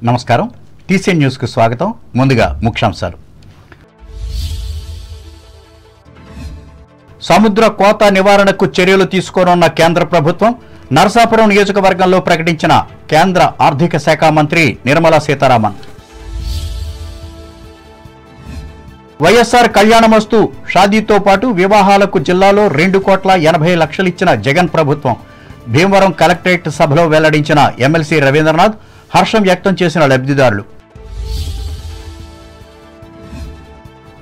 నమస్కారం TCN news కు స్వాగతం. ముందుగా ముఖ్యాంశాలు. సముద్ర కోత నివారణకు చర్యలు తీసుకోనున్న కేంద్ర ప్రభుత్వం. నరసాపురం నియోజకవర్గంలో ప్రకటించిన కేంద్ర ఆర్థిక శాఖ మంత్రి నిర్మలా సీతారామన్. వైఎస్ఆర్ కళ్యాణమస్తు షాదీతో పాటు వివాహాలకు జిల్లాలో 2,80,00,000 ఇచ్చిన జగన్ ప్రభుత్వం. భీమవరం కలెక్టరేట్ సభలో వెల్లడించిన ఎమ్మెల్సీ రవీంద్రనాథ్. హర్షం వ్యక్తం చేసిన లబ్ధిదారులు.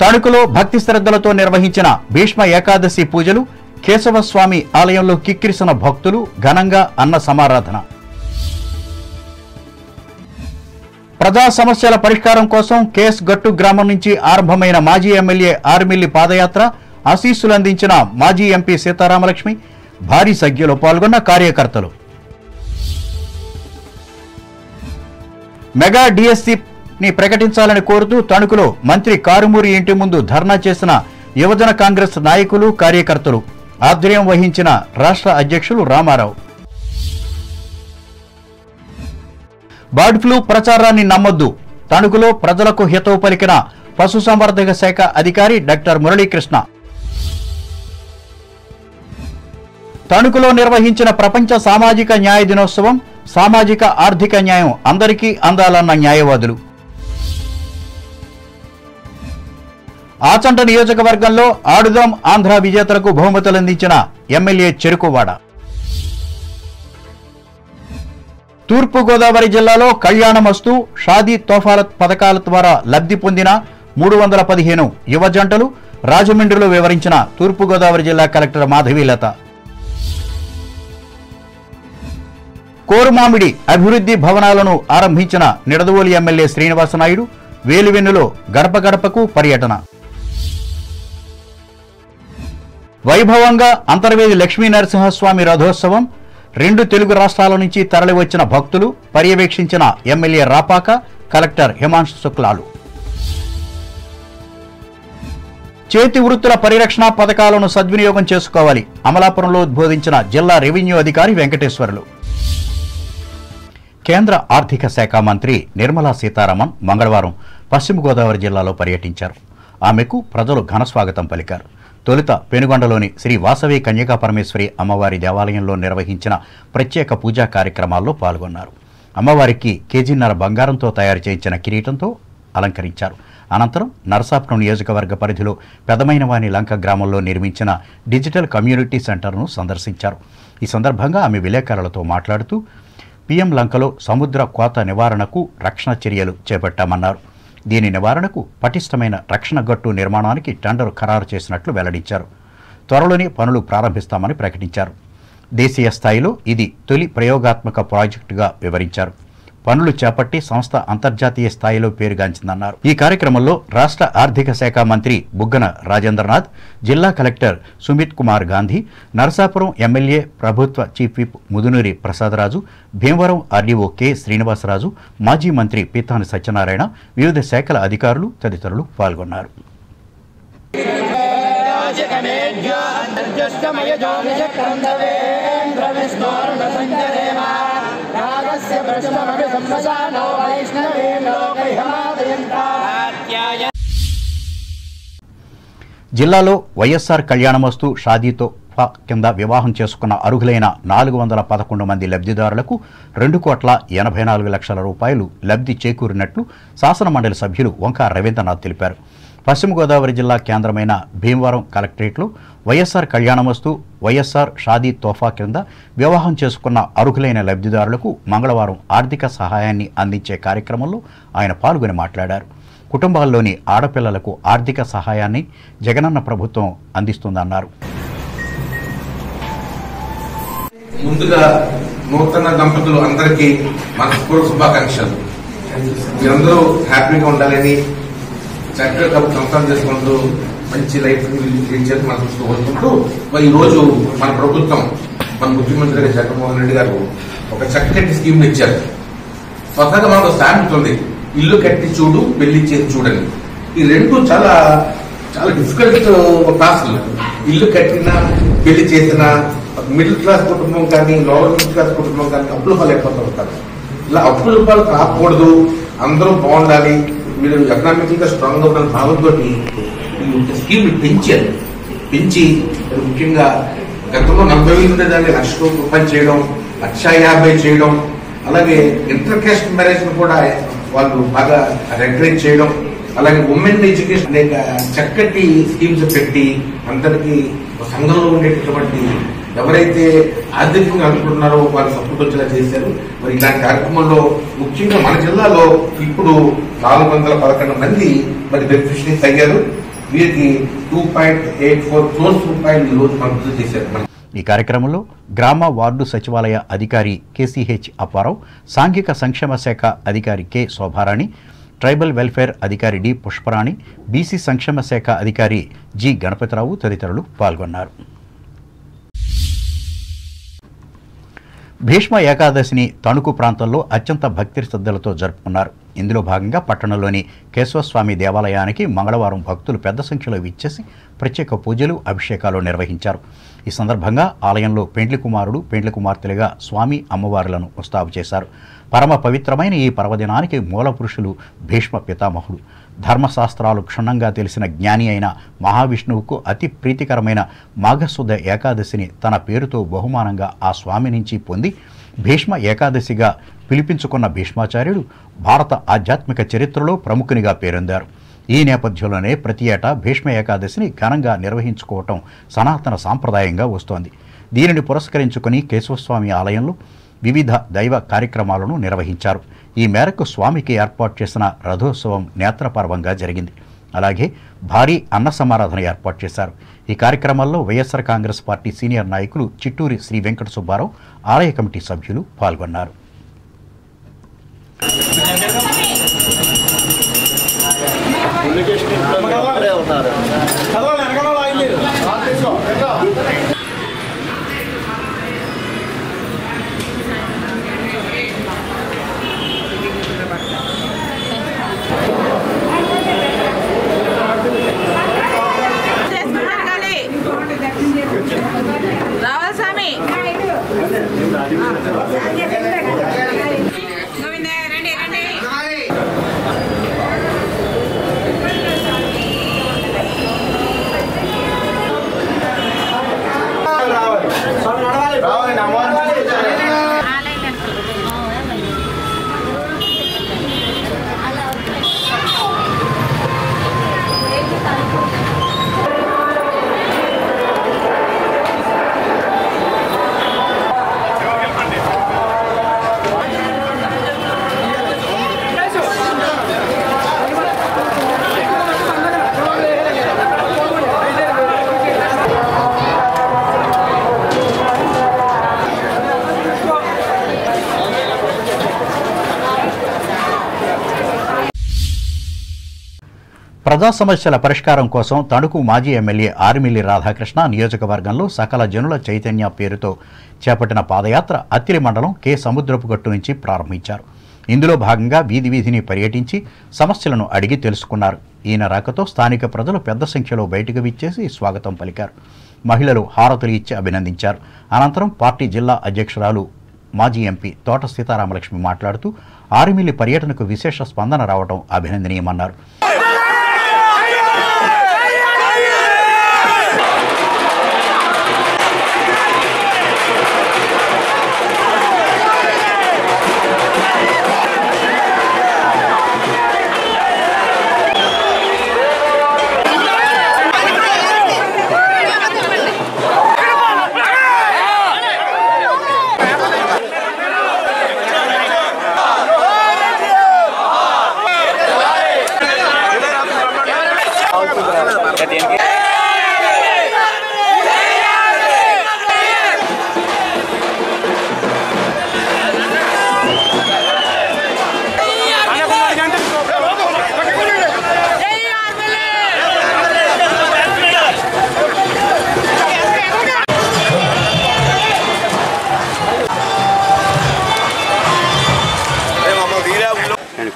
తణుకులో భక్తి శ్రద్ధలతో నిర్వహించిన భీష్మ ఏకాదశి పూజలు. కేశవస్వామి ఆలయంలో కిక్కిరిసిన భక్తులు. ఘనంగా అన్న సమారాధన. ప్రజా సమస్యల పరిష్కారం కోసం కేస్ గట్టు గ్రామం నుంచి ఆరంభమైన మాజీ ఎమ్మెల్యే ఆర్మిల్లి పాదయాత్ర. ఆశీస్సులు అందించిన మాజీ ఎంపీ సీతారామలక్ష్మి. భారీ సంఖ్యలో పాల్గొన్న కార్యకర్తలు. మెగా డిఎస్సిని ప్రకటించాలని కోరుతూ తణుకులో మంత్రి కారుమూరి ఇంటి ముందు ధర్నా చేసిన యువజన కాంగ్రెస్ నాయకులు, కార్యకర్తలు. ఆధ్వర్యం వహించిన రాష్ట్ర అధ్యక్షులు రామారావు. బర్డ్ ఫ్లూ ప్రచారాన్ని నమ్మొద్దు. తణుకులో ప్రజలకు హితవు పలికిన పశుసంవర్ధక శాఖ అధికారి డాక్టర్ మురళీకృష్ణ. తణుకులో నిర్వహించిన ప్రపంచ సామాజిక న్యాయ దినోత్సవం. సామాజిక ఆర్థిక న్యాయం అందరికీ అందాలన్న న్యాయవాదులు. ఆచంట నియోజకవర్గంలో ఆడుదాం ఆంధ్ర విజేతలకు బహుమతులు అందించిన ఎమ్మెల్యే చెరుకువాడ. తూర్పుగోదావరి జిల్లాలో కళ్యాణమస్తు షాదీ తోఫాల పథకాల ద్వారా లబ్ధి పొందిన 315 యువ జంటలు. రాజమండ్రిలో వివరించిన తూర్పుగోదావరి జిల్లా కలెక్టర్ మాధవీలత. కోరుమామిడి అభివృద్ధి భవనాలను ఆరంభించిన నిడదవోలు ఎమ్మెల్యే శ్రీనివాసనాయుడు. వేలువెన్నులో గడప గడపకు పర్యటన. వైభవంగా అంతర్వేది లక్ష్మీ నరసింహస్వామి రథోత్సవం. 2 తెలుగు రాష్ట్రాల నుంచి తరలివచ్చిన భక్తులు. పర్యవేక్షించిన ఎమ్మెల్యే రాపాక, కలెక్టర్ హిమాంశు శుక్లాలు. చేతి వృత్తుల పరిరక్షణ పథకాలను సద్వినియోగం చేసుకోవాలి. అమలాపురంలో ఉద్బోధించిన జిల్లా రెవెన్యూ అధికారి వెంకటేశ్వర్లు. కేంద్ర ఆర్థిక శాఖ మంత్రి నిర్మలా సీతారామన్ మంగళవారం పశ్చిమ గోదావరి జిల్లాలో పర్యటించారు. ఆమెకు ప్రజలు ఘనస్వాగతం పలికారు. తొలుత పెనుగొండలోని శ్రీ వాసవి కన్యకా పరమేశ్వరి అమ్మవారి దేవాలయంలో నిర్వహించిన ప్రత్యేక పూజా కార్యక్రమాల్లో పాల్గొన్నారు. అమ్మవారికి కేజీన్నర బంగారంతో తయారు చేయించిన కిరీటంతో అలంకరించారు. అనంతరం నరసాపురం నియోజకవర్గ పరిధిలో పెదమైనవాని లంక గ్రామంలో నిర్మించిన డిజిటల్ కమ్యూనిటీ సెంటర్ను సందర్శించారు. ఈ సందర్భంగా ఆమె విలేకరులతో మాట్లాడుతూ పీఎం లంకలో సముద్ర కోత నివారణకు రక్షణ చర్యలు చేపట్టామన్నారు. దీని నివారణకు పటిష్టమైన రక్షణ గట్టు నిర్మాణానికి టెండర్ ఖరారు చేసినట్లు వెల్లడించారు. త్వరలోనే పనులు ప్రారంభిస్తామని ప్రకటించారు. దేశీయ స్థాయిలో ఇది తొలి ప్రయోగాత్మక ప్రాజెక్టుగా వివరించారు. పనులు చేపట్టి సంస్థ అంతర్జాతీయ స్థాయిలో పేరుగాంచిందన్నారు. ఈ కార్యక్రమంలో రాష్ట్ర ఆర్థిక శాఖ మంత్రి బుగ్గన రాజేంద్రనాథ్, జిల్లా కలెక్టర్ సుమిత్ కుమార్ గాంధీ, నరసాపురం ఎమ్మెల్యే ప్రభుత్వ chief whip Mudunuri Prasadaraju, Bhimavaram RDO K Srinivasaraju, మాజీ మంత్రి పీతాని సత్యనారాయణ, వివిధ శాఖల అధికారులు తదితరులు పాల్గొన్నారు. జిల్లాలో వైఎస్ఆర్ కళ్యాణమస్తు షాదీతో కింద వివాహం చేసుకున్న అర్హులైన 411 మంది లబ్ధిదారులకు 2,84,00,000 రూపాయలు లబ్ధి చేకూరినట్లు శాసనమండలి సభ్యులు వంకా రవీంద్రనాథ్ తెలిపారు. పశ్చిమ గోదావరి జిల్లా కేంద్రమైన భీమవరం కలెక్టరేట్లో వైఎస్ఆర్ కళ్యాణమస్తు వైఎస్ఆర్ షాదీ తోఫా కింద వివాహం చేసుకున్న అర్హులైన లబ్ధిదారులకు మంగళవారం ఆర్థిక సహాయాన్ని అందించే కార్యక్రమంలో ఆయన పాల్గొని మాట్లాడారు. కుటుంబాల్లోని ఆడపిల్లలకు ఆర్థిక సహాయాన్ని జగనన్న ప్రభుత్వం అందిస్తుందన్నారు. ముందుగా నూతన దంపతులు అందరికీ మనస్ఫూర్తి శుభాకాంక్షలు. మీరందరూ హ్యాపీగా ఉండాలని, చక్కగా సంసారం చేసుకుంటూ మంచి లైఫ్ లీడ్ చేసి మనం కోరుకుంటూ ఈ రోజు మన ప్రభుత్వం, మన ముఖ్యమంత్రి గారు జగన్మోహన్ రెడ్డి గారు ఒక చక్కటి స్కీమ్ ఇచ్చారు. స్వతహాగా మనకు సామెత ఉంది, ఇల్లు కట్టి చూడు, పెళ్లి చేసి చూడని. ఈ రెండు చాలా చాలా డిఫికల్ట్ టాస్క్లు. ఇల్లు కట్టినా, పెళ్లి చేసినా మిడిల్ క్లాస్ కుటుంబం కానీ, లోవర్ మిడిల్ క్లాస్ కుటుంబం కానీ అప్పుల పాలైపోతూ ఉంటారు. ఇలా అప్పుల రూపాయలు కాకూడదు, అందరూ బాగుండాలి, మీరు ఎకనామికల్ గా స్ట్రాంగ్ గా ఉన్న భావంతో స్కీమ్ పెంచి ముఖ్యంగా గతంలో 40,000 ఉండేదాన్ని 1,00,000 రూపాయలు చేయడం, 1,50,000 చేయడం, అలాగే ఇంటర్ కాస్ట్ మ్యారేజ్ కూడా వాళ్ళు బాగా రెగ్యులేట్ చేయడం, అలాగే ఉమెన్ ఎడ్యుకేషన్ అనేక చక్కటి స్కీమ్స్ పెట్టి అందరికీ సంఘంలో ఉండేటటువంటి ఎవరైతే ఆర్థికంగా అనుకుంటున్నారో వాళ్ళు సపోర్ట్ వచ్చేలా చేశారు. మరి ఇలాంటి కార్యక్రమంలో ముఖ్యంగా మన జిల్లాలో ఇప్పుడు 411 మంది మరి బెనిఫిషరీస్ అయ్యారు. వీరికి 2.84 crores రూపాయలు ఈ రోజు పంపిణీ చేశారు. ఈ కార్యక్రమంలో గ్రామ వార్డు సచివాలయ అధికారి కేసీహెచ్ అప్పారావు, సాంఘిక సంక్షేమ శాఖ అధికారి కె శోభారాణి, ట్రైబల్ వెల్ఫేర్ అధికారి డి పుష్పరాణి, బీసీ సంక్షేమ శాఖ అధికారి జి గణపతిరావు తదితరులు పాల్గొన్నారు. భీష్మ ఏకాదశిని తణుకు ప్రాంతంలో అత్యంత భక్తి శ్రద్ధలతో జరుపుకున్నారు. ఇందులో భాగంగా పట్టణంలోని కేశవస్వామి దేవాలయానికి మంగళవారం భక్తులు పెద్ద సంఖ్యలో విచ్చేసి ప్రత్యేక పూజలు, అభిషేకాలు నిర్వహించారు. ఈ సందర్భంగా ఆలయంలో పెండ్లి కుమారుడు, పెండ్లి కుమార్తెలుగా స్వామి అమ్మవార్లను ముస్తాబు చేశారు. పరమ పవిత్రమైన ఈ పర్వదినానికి మూల పురుషులు భీష్మ పితామహుడు. ధర్మశాస్త్రాలు క్షుణ్ణంగా తెలిసిన జ్ఞాని అయిన మహావిష్ణువుకు అతి ప్రీతికరమైన మాఘశుద్ధ ఏకాదశిని తన పేరుతో బహుమానంగా ఆ స్వామి నుంచి పొంది భీష్మ ఏకాదశిగా పిలిపించుకున్న భీష్మాచార్యుడు భారత ఆధ్యాత్మిక చరిత్రలో ప్రముఖునిగా పేరొందారు. ఈ నేపథ్యంలోనే ప్రతి ఏటా భీష్మ ఏకాదశిని ఘనంగా నిర్వహించుకోవటం సనాతన సాంప్రదాయంగా వస్తోంది. దీనిని పురస్కరించుకుని కేశవస్వామి ఆలయంలో వివిధ దైవ కార్యక్రమాలను నిర్వహించారు. ఈ మేరకు స్వామికి ఏర్పాటు చేసిన రథోత్సవం నేత్రపర్వంగా జరిగింది. అలాగే భారీ అన్న సమారాధన ఏర్పాటు చేశారు. ఈ కార్యక్రమాల్లో వైఎస్ఆర్ కాంగ్రెస్ పార్టీ సీనియర్ నాయకులు చిట్టూరి శ్రీ వెంకట సుబ్బారావు, ఆలయ కమిటీ సభ్యులు పాల్గొన్నారు. ప్రజా సమస్యల పరిష్కారం కోసం తణుకు మాజీ ఎమ్మెల్యే ఆర్మిల్లి రాధాకృష్ణ నియోజకవర్గంలో సకల జనుల చైతన్య పేరుతో చేపట్టిన పాదయాత్ర అత్తిలి మండలం కె సముద్రపు గట్టు నుంచి ప్రారంభించారు. ఇందులో భాగంగా వీధి వీధిని పర్యటించి సమస్యలను అడిగి తెలుసుకున్నారు. ఈయన రాకతో స్థానిక ప్రజలు పెద్ద సంఖ్యలో బయటకు విచ్చేసి స్వాగతం పలికారు. మహిళలు హారతులు ఇచ్చి అభినందించారు. అనంతరం పార్టీ జిల్లా అధ్యక్షురాలు మాజీ ఎంపీ తోట సీతారామలక్ష్మి మాట్లాడుతూ ఆర్మిల్లి పర్యటనకు విశేష స్పందన రావడం అభినందనీయమన్నారు.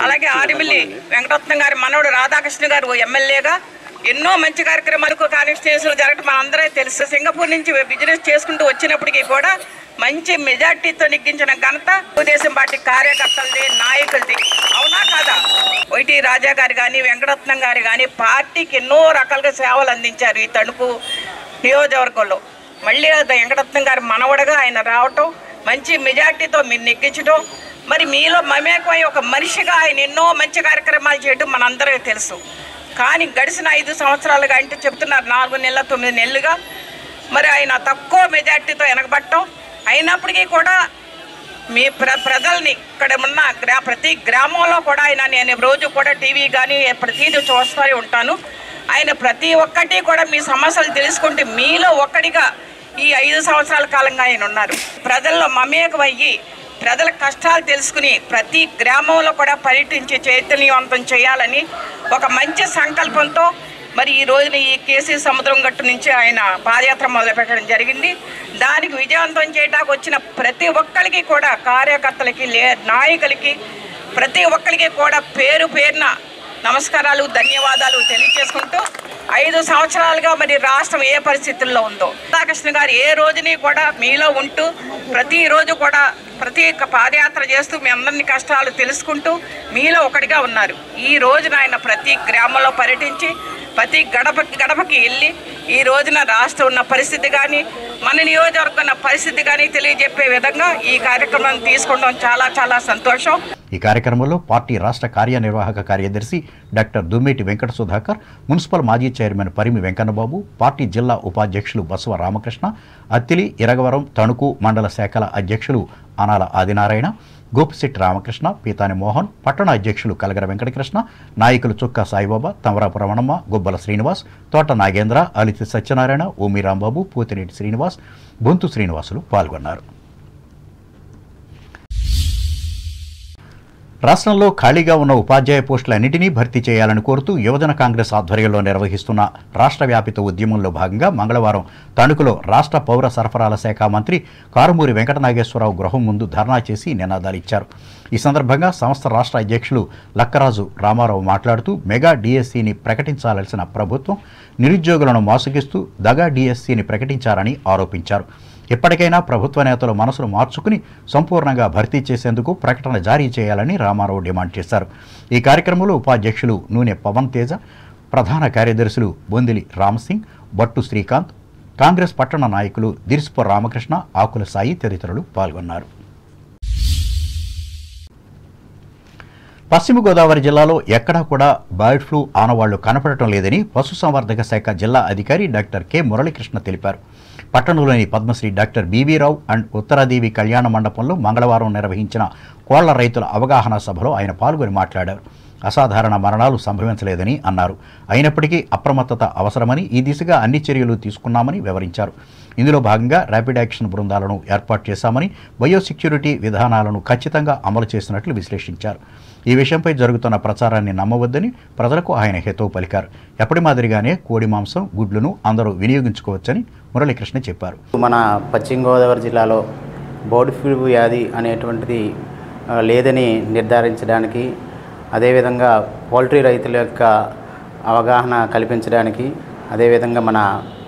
అలాగే ఆర్మిల్లి వెంకటరత్నం గారి మనవడు రాధాకృష్ణ గారు ఎమ్మెల్యేగా ఎన్నో మంచి కార్యక్రమాలకు కాన్స్టిట్యూన్సీలు జరగడం మనందరికీ తెలుసు. సింగపూర్ నుంచి బిజినెస్ చేసుకుంటూ వచ్చినప్పటికీ కూడా మంచి మెజార్టీతో నెగ్గించిన ఘనత తెలుగుదేశం పార్టీ కార్యకర్తలది, నాయకులది. అవునా కాదా? వైటి రాజా గారు కానీ, వెంకటరత్నం గారు కానీ పార్టీకి ఎన్నో రకాలుగా సేవలు అందించారు ఈ తణుకు నియోజకవర్గంలో. మళ్ళీ వెంకటరత్నం గారు మనవడగా ఆయన రావటం, మంచి మెజార్టీతో మీరు నెగ్గించడం, మరి మీలో మమేకమై ఒక మనిషిగా ఆయన ఎన్నో మంచి కార్యక్రమాలు చేయడం మనందరికీ తెలుసు. కానీ గడిచిన 5 సంవత్సరాలుగా అంటే చెప్తున్నారు 4 నెలల 9 నెలలుగా మరి ఆయన తక్కువ మెజార్టీతో వెనకబట్టడం. అయినప్పటికీ కూడా మీ ప్రజల్ని ఇక్కడ ఉన్న ప్రతి గ్రామంలో కూడా ఆయన, నేను రోజు కూడా టీవీ కానీ ప్రతిదీ చూస్తూనే ఉంటాను. ఆయన ప్రతి ఒక్కటి కూడా మీ సమస్యలు తెలుసుకుంటే మీలో ఒక్కడిగా ఈ 5 సంవత్సరాల కాలంగా ఆయన ఉన్నారు. ప్రజల్లో మమేకమయ్యి ప్రజల కష్టాలు తెలుసుకుని ప్రతి గ్రామంలో కూడా పర్యటించి చైతన్యవంతం చేయాలని ఒక మంచి సంకల్పంతో మరి ఈ రోజున ఈ కేసీ సముద్రం గట్టు నుంచి ఆయన పాదయాత్ర మొదలుపెట్టడం జరిగింది. దానికి విజయవంతం చేయడానికి వచ్చిన ప్రతి ఒక్కరికి కూడా, కార్యకర్తలకి, నాయకులకి, ప్రతి ఒక్కరికి కూడా పేరు పేరున నమస్కారాలు, ధన్యవాదాలు తెలియజేసుకుంటూ 5 సంవత్సరాలుగా మరి రాష్ట్రం ఏ పరిస్థితుల్లో ఉందో రాధాకృష్ణ గారు ఏ రోజుని కూడా మీలో ఉంటూ ప్రతిరోజు కూడా ప్రతి పాదయాత్ర చేస్తూ మీ అందరినీ కష్టాలు తెలుసుకుంటూ మీలో ఒకటిగా ఉన్నారు. ఈ రోజున ఆయన ప్రతి గ్రామంలో పర్యటించి ప్రతి గడపకి వెళ్ళి ఈ రోజున రాష్ట్రం ఉన్న పరిస్థితి కానీ, మన నియోజకవర్గం ఉన్న పరిస్థితి కానీ తెలియజెప్పే విధంగా ఈ కార్యక్రమాన్ని తీసుకోవడం చాలా చాలా సంతోషం. ఈ కార్యక్రమంలో పార్టీ రాష్ట్ర కార్యనిర్వాహక కార్యదర్శి డాక్టర్ దుమ్మేటి వెంకట సుధాకర్, మున్సిపల్ మాజీ చైర్మన్ పరిమి వెంకన్నబాబు, పార్టీ జిల్లా ఉపాధ్యక్షులు బసవ రామకృష్ణ, అత్తిలి, ఇరగవరం, తణుకు మండల శాఖల అధ్యక్షులు అనాల ఆదినారాయణ, గోపిశెట్టి రామకృష్ణ, పీతాని మోహన్, పట్టణ అధ్యక్షులు కలగర వెంకటకృష్ణ, నాయకులు చుక్కా సాయిబాబా, తమరాపు రమణమ్మ, గుబ్బల శ్రీనివాస్, తోట నాగేంద్ర, అలితి సత్యనారాయణ, ఓమి రాంబాబు, పోతిరెడ్డి శ్రీనివాస్, బొంతు శ్రీనివాసులు పాల్గొన్నారు. రాష్ట్రంలో ఖాళీగా ఉన్న ఉపాధ్యాయ పోస్టులన్నింటినీ భర్తీ చేయాలని కోరుతూ యువజన కాంగ్రెస్ ఆధ్వర్యంలో నిర్వహిస్తున్న రాష్ట్ర వ్యాపిత ఉద్యమంలో భాగంగా మంగళవారం తణుకులో రాష్ట్ర పౌర సరఫరాల శాఖ మంత్రి కారుమూరి వెంకటనాగేశ్వరరావు గృహం ముందు ధర్నా చేసి నినాదాలిచ్చారు. ఈ సందర్భంగా సంస్థ రాష్ట్ర అధ్యక్షులు లక్కరాజు రామారావు మాట్లాడుతూ మెగా డిఎస్సిని ప్రకటించాల్సిన ప్రభుత్వం నిరుద్యోగులను మోసగిస్తూ దగా డిఎస్సిని ప్రకటించారని ఆరోపించారు. ఇప్పటికైనా ప్రభుత్వ నేతలు మనసును మార్చుకుని సంపూర్ణంగా భర్తీ చేసేందుకు ప్రకటన జారీ చేయాలని రామారావు డిమాండ్ చేశారు. ఈ కార్యక్రమంలో ఉపాధ్యక్షులు నూనె పవన్ తేజ, ప్రధాన కార్యదర్శులు బొందిలి రామసింగ్, బట్టు శ్రీకాంత్, కాంగ్రెస్ పట్టణ నాయకులు దిర్స్పూర్ రామకృష్ణ, ఆకుల సాయి తదితరులు పాల్గొన్నారు. పశ్చిమ గోదావరి జిల్లాలో ఎక్కడా కూడా బర్డ్ ఫ్లూ ఆనవాళ్లు కనపడటం లేదని పశుసంవర్ధక శాఖ జిల్లా అధికారి డాక్టర్ కె మురళీకృష్ణ తెలిపారు. పట్టణంలోని పద్మశ్రీ డాక్టర్ బీవీరావు అండ్ ఉత్తరాదేవి కళ్యాణ మండపంలో మంగళవారం నిర్వహించిన కోళ్ల రైతుల అవగాహన సభలో ఆయన పాల్గొని మాట్లాడారు. అసాధారణ మరణాలు సంభవించలేదని అన్నారు. అయినప్పటికీ అప్రమత్తత అవసరమని, ఈ దిశగా అన్ని చర్యలు తీసుకున్నామని వివరించారు. ఇందులో భాగంగా ర్యాపిడ్ యాక్షన్ బృందాలను ఏర్పాటు చేశామని, బయోసెక్యూరిటీ విధానాలను ఖచ్చితంగా అమలు చేసినట్లు విశ్లేషించారు. ఈ విషయంపై జరుగుతున్న ప్రచారాన్ని నమ్మవద్దని ప్రజలకు ఆయన హితవు పలికారు. ఎప్పటి మాదిరిగానే కోడి మాంసం, గుడ్లను అందరూ వినియోగించుకోవచ్చని మురళీకృష్ణ చెప్పారు. మన పశ్చిమ గోదావరి జిల్లాలో బర్డ్ ఫ్లూ వ్యాధి అనేటువంటిది లేదని నిర్ధారించడానికి, అదేవిధంగా పౌల్ట్రీ రైతుల యొక్క అవగాహన కల్పించడానికి, అదేవిధంగా మన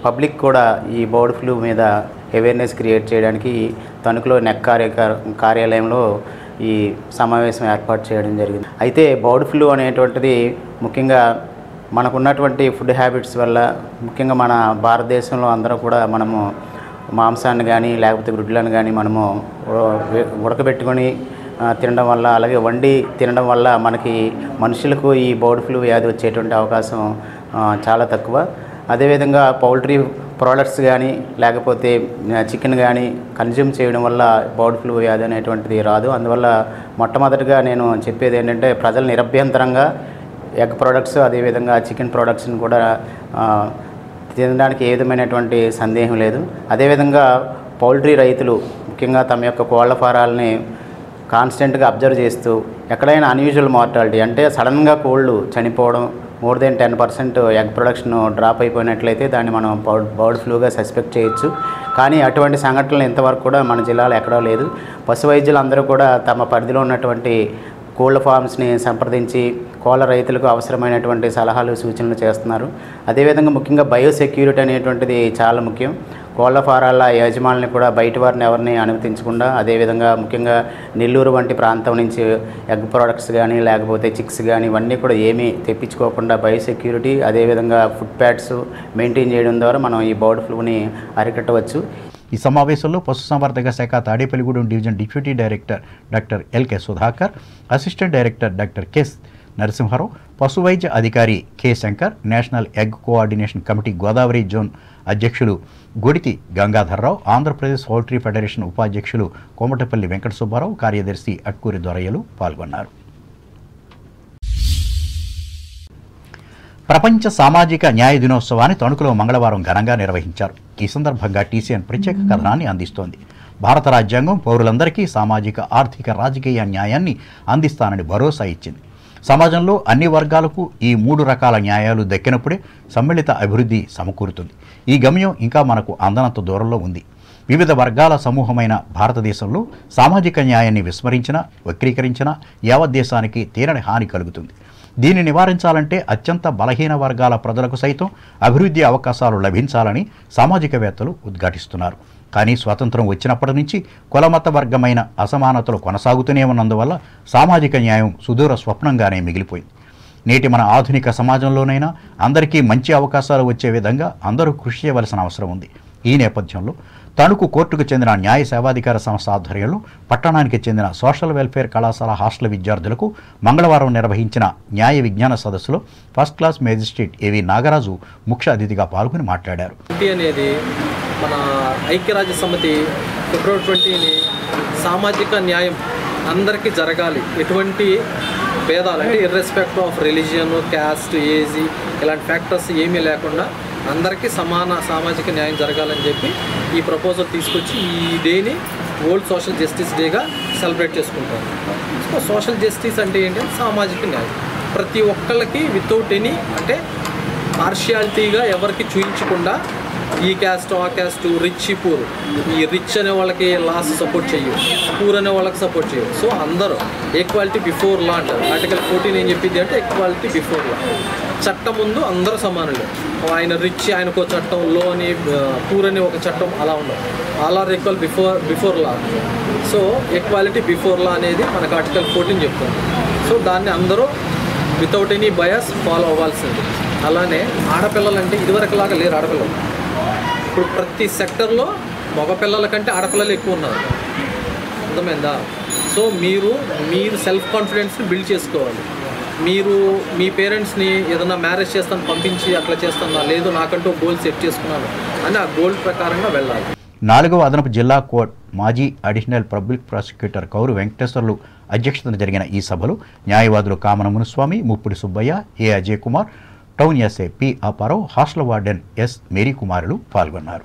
పబ్లిక్ కూడా ఈ బర్డ్ ఫ్లూ మీద అవేర్నెస్ క్రియేట్ చేయడానికి తణుకులో నెక్ కార్యాలయంలో ఈ సమావేశం ఏర్పాటు చేయడం జరిగింది. అయితే బర్డ్ ఫ్లూ అనేటువంటిది ముఖ్యంగా మనకున్నటువంటి ఫుడ్ హ్యాబిట్స్ వల్ల, ముఖ్యంగా మన భారతదేశంలో అందరూ కూడా మనము మాంసాన్ని కానీ లేకపోతే గుడ్లను కానీ మనము ఉడకబెట్టుకొని తినడం వల్ల, అలాగే వండి తినడం వల్ల మనకి మనుషులకు ఈ బర్డ్ ఫ్లూ వ్యాధి వచ్చేటువంటి అవకాశం చాలా తక్కువ. అదేవిధంగా పౌల్ట్రీ ప్రోడక్ట్స్ కానీ లేకపోతే చికెన్ కానీ కన్జ్యూమ్ చేయడం వల్ల బర్డ్ ఫ్లూ వ్యాధి అనేటువంటిది రాదు. అందువల్ల మొట్టమొదటిగా నేను చెప్పేది ఏంటంటే ప్రజలు నిరభ్యంతరంగా ఎగ్ ప్రోడక్ట్స్, అదేవిధంగా చికెన్ ప్రోడక్ట్స్ని కూడా తినడానికి ఏ విధమైనటువంటి సందేహం లేదు. అదేవిధంగా పౌల్ట్రీ రైతులు ముఖ్యంగా తమ యొక్క కోళ్ల ఫారాలని కాన్స్టెంట్గా అబ్జర్వ్ చేస్తూ ఎక్కడైనా అన్యూజువల్ మార్టాలిటీ అంటే సడన్గా కోళ్ళు చనిపోవడం, more than 10% egg production drop అయిపోయినట్లయితే దాన్ని మనం బర్డ్ ఫ్లూగా సస్పెక్ట్ చేయొచ్చు. కానీ అటువంటి సంఘటనలు ఇంతవరకు కూడా మన జిల్లాలో ఎక్కడా లేదు. పశు వైద్యులు అందరూ కూడా తమ పరిధిలో ఉన్నటువంటి కోళ్ళ ఫార్మ్స్ని సంప్రదించి కోళ్ళ రైతులకు అవసరమైనటువంటి సలహాలు సూచనలు చేస్తున్నారు. అదేవిధంగా ముఖ్యంగా బయోసెక్యూరిటీ అనేటువంటిది చాలా ముఖ్యం. కోళ్ళ ఫారాల యజమానుల్ని కూడా బయట వారిని ఎవరిని అనుమతించకుండా, అదేవిధంగా ముఖ్యంగా నెల్లూరు వంటి ప్రాంతం నుంచి ఎగ్ ప్రోడక్ట్స్ కానీ లేకపోతే చిక్స్ కానీ ఇవన్నీ కూడా ఏమీ తెప్పించుకోకుండా బయోసెక్యూరిటీ అదేవిధంగా ఫుడ్ ప్యాడ్స్ మెయింటైన్ చేయడం ద్వారా మనం ఈ బర్డ్ ఫ్లూని అరికట్టవచ్చు. ఈ సమావేశంలో పశుసంవర్ధక శాఖ Tadepalligudem division deputy director doctor LK Sudhakar, assistant director doctor K Narasimharao, పశు వైద్య అధికారి K Shankar, national egg coordination committee Godavari zone అధ్యక్షులు గుడితి గంగాధర్రావు, ఆంధ్రప్రదేశ్ పౌల్ట్రీ ఫెడరేషన్ ఉపాధ్యక్షులు కోమటపల్లి వెంకట సుబ్బారావు, కార్యదర్శి అట్కూరి దొరయ్యలు పాల్గొన్నారు. ప్రపంచ సామాజిక న్యాయ దినోత్సవాన్ని తణుకులో మంగళవారం ఘనంగా నిర్వహించారు. ఈ సందర్భంగా టీసీఎన్ ప్రత్యేక కథనాన్ని అందిస్తోంది. భారత రాజ్యాంగం పౌరులందరికీ సామాజిక, ఆర్థిక, రాజకీయ న్యాయాన్ని అందిస్తానని భరోసా ఇచ్చింది. సమాజంలో అన్ని వర్గాలకు ఈ 3 రకాల న్యాయాలు దక్కినప్పుడే సమ్మిళిత అభివృద్ధి సమకూరుతుంది. ఈ గమ్యం ఇంకా మనకు అందనంత దూరంలో ఉంది. వివిధ వర్గాల సమూహమైన భారతదేశంలో సామాజిక న్యాయాన్ని విస్మరించినా, వక్రీకరించినా యావత్ దేశానికి తీరని హాని కలుగుతుంది. దీన్ని నివారించాలంటే అత్యంత బలహీన వర్గాల ప్రజలకు సైతం అభివృద్ధి అవకాశాలు లభించాలని సామాజికవేత్తలు ఉద్ఘాటిస్తున్నారు. కానీ స్వాతంత్రం వచ్చినప్పటి నుంచి కులమత వర్గమైన అసమానతలు కొనసాగుతూనే ఉన్నందువల్ల సామాజిక న్యాయం సుదూర స్వప్నంగానే మిగిలిపోయింది. నేటి మన ఆధునిక సమాజంలోనైనా అందరికీ మంచి అవకాశాలు వచ్చే విధంగా అందరూ కృషి చేయవలసిన అవసరం ఉంది. ఈ నేపథ్యంలో తణుకు కోర్టుకు చెందిన న్యాయ సేవాధికార సంస్థ ఆధ్వర్యంలో పట్టణానికి చెందిన సోషల్ వెల్ఫేర్ కళాశాల హాస్టల్ విద్యార్థులకు మంగళవారం నిర్వహించిన న్యాయ విజ్ఞాన సదస్సులో ఫస్ట్ క్లాస్ మేజిస్ట్రేట్ ఏవి నాగరాజు ముఖ్య అతిథిగా పాల్గొని మాట్లాడారు. అనేది మన ఐక్యరాజ్య సమితి ఫిబ్రవరి 20ని సామాజిక న్యాయం అందరికీ జరగాలి, ఎటువంటి భేదాలు అంటే ఇర్రెస్పెక్ట్ ఆఫ్ రిలీజియన్, క్యాస్ట్, ఏజ్ ఇలాంటి ఫ్యాక్టర్స్ ఏమీ లేకుండా అందరికీ సమాన సామాజిక న్యాయం జరగాలని చెప్పి ఈ ప్రపోజల్ తీసుకొచ్చి ఈ డేని వరల్డ్ సోషల్ జస్టిస్ డేగా సెలబ్రేట్ చేసుకుంటారు. సో సోషల్ జస్టిస్ అంటే ఏంటంటే సామాజిక న్యాయం ప్రతి ఒక్కళ్ళకి వితౌట్ ఎనీ అంటే పార్షియాలిటీగా ఎవరికి చూయించకుండా ఈ క్యాస్ట్ ఆ క్యాస్ట్, రిచ్ పూర్, ఈ రిచ్ అనే వాళ్ళకి లాస్ సపోర్ట్ చేయవు, పూర్ అనే వాళ్ళకి సపోర్ట్ చేయవు. సో అందరూ ఈక్వాలిటీ బిఫోర్ లా అంటారు. ఆర్టికల్ 14 ఏం చెప్పింది అంటే ఈక్వాలిటీ బిఫోర్ లా, చట్టం ముందు అందరూ సమానులే. ఆయన రిచ్ ఆయనకు చట్టం, లో అని పూర్ అని ఒక చట్టం అలా ఉండదు. All are equal before law. So equality before law అనేది మనకు ఆర్టికల్ 14 చెప్తుంది. సో దాన్ని అందరూ వితౌట్ ఎనీ బయాస్ ఫాలో అవ్వాల్సింది. అలానే ఆడపిల్లలంటే ఇదివరకులాగా లేరు ఆడపిల్లలు. ఇప్పుడు ప్రతి సెక్టర్లో మగపిల్లల కంటే ఆడపిల్లలు ఎక్కువ ఉన్నారు, అర్థమైందా? సో మీరు సెల్ఫ్ కాన్ఫిడెన్స్ని బిల్డ్ చేసుకోవాలి. మీరు మీ పేరెంట్స్ని ఏదైనా మ్యారేజ్ చేస్తాను పంపించి అట్లా చేస్తాను, లేదు నాకంటూ గోల్ సెట్ చేసుకున్నాను అని ఆ గోల్ ప్రకారంగా వెళ్ళాలి. 4వ అదనపు జిల్లా కోర్టు మాజీ additional public prosecutor Kauru Venkateswarlu అధ్యక్షతన జరిగిన ఈ సభలో న్యాయవాదులు Kamana Muniswamy, Muppudi Subbaiah, A Ajay Kumar, town SI P Apparao, hostel warden S Mary కుమారులు పాల్గొన్నారు.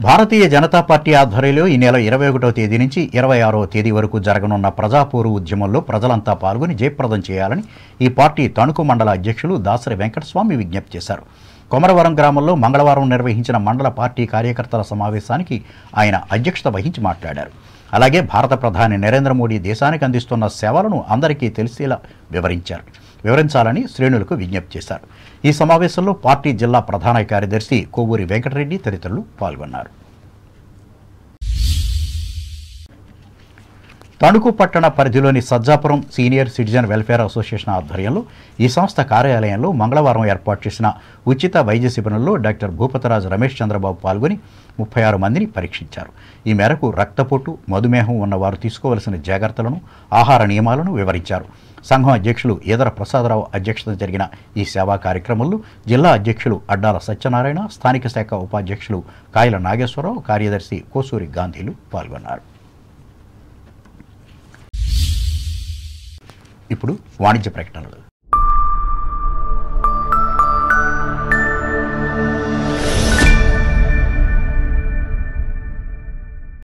భారతీయ జనతా పార్టీ ఆధ్వర్యంలో ఈ నెల 21వ తేదీ నుంచి 26వ తేదీ వరకు జరగనున్న ప్రజాపోరు ఉద్యమంలో ప్రజలంతా పాల్గొని జయప్రదం చేయాలని ఈ పార్టీ తణుకు మండల అధ్యక్షులు దాసరి వెంకటస్వామి విజ్ఞప్తి చేశారు. కొమరవరం గ్రామంలో మంగళవారం నిర్వహించిన మండల పార్టీ కార్యకర్తల సమావేశానికి ఆయన అధ్యక్షత వహించి మాట్లాడారు. అలాగే భారత ప్రధాని నరేంద్ర మోడీ దేశానికి అందిస్తున్న సేవలను అందరికీ తెలిసేలా వివరించాలని శ్రేణులకు విజ్ఞప్తి చేశారు. ఈ సమావేశంలో పార్టీ జిల్లా ప్రధాన కార్యదర్శి కొవ్వూరి వెంకటరెడ్డి తదితరులు పాల్గొన్నారు. తణుకు పట్టణ పరిధిలోని Sajjapuram senior citizen welfare association ఆధ్వర్యంలో ఈ సంస్థ కార్యాలయంలో మంగళవారం ఏర్పాటు చేసిన ఉచిత వైద్య శిబిరంలో డాక్టర్ భూపతరాజు రమేష్ చంద్రబాబు పాల్గొని 36 మందిని పరీక్షించారు. ఈ మేరకు రక్తపోటు, మధుమేహం ఉన్నవారు తీసుకోవలసిన జాగ్రత్తలను, ఆహార నియమాలను వివరించారు. సంఘం అధ్యక్షులు ఈదర ప్రసాదరావు అధ్యక్షతన జరిగిన ఈ సేవా కార్యక్రమంలో జిల్లా అధ్యక్షులు అడ్డాల సత్యనారాయణ, స్థానిక శాఖ ఉపాధ్యక్షులు కాయల నాగేశ్వరరావు, కార్యదర్శి కోసూరి గాంధీలు పాల్గొన్నారు. ఇప్పుడు వాణిజ్య ప్రకటనలు.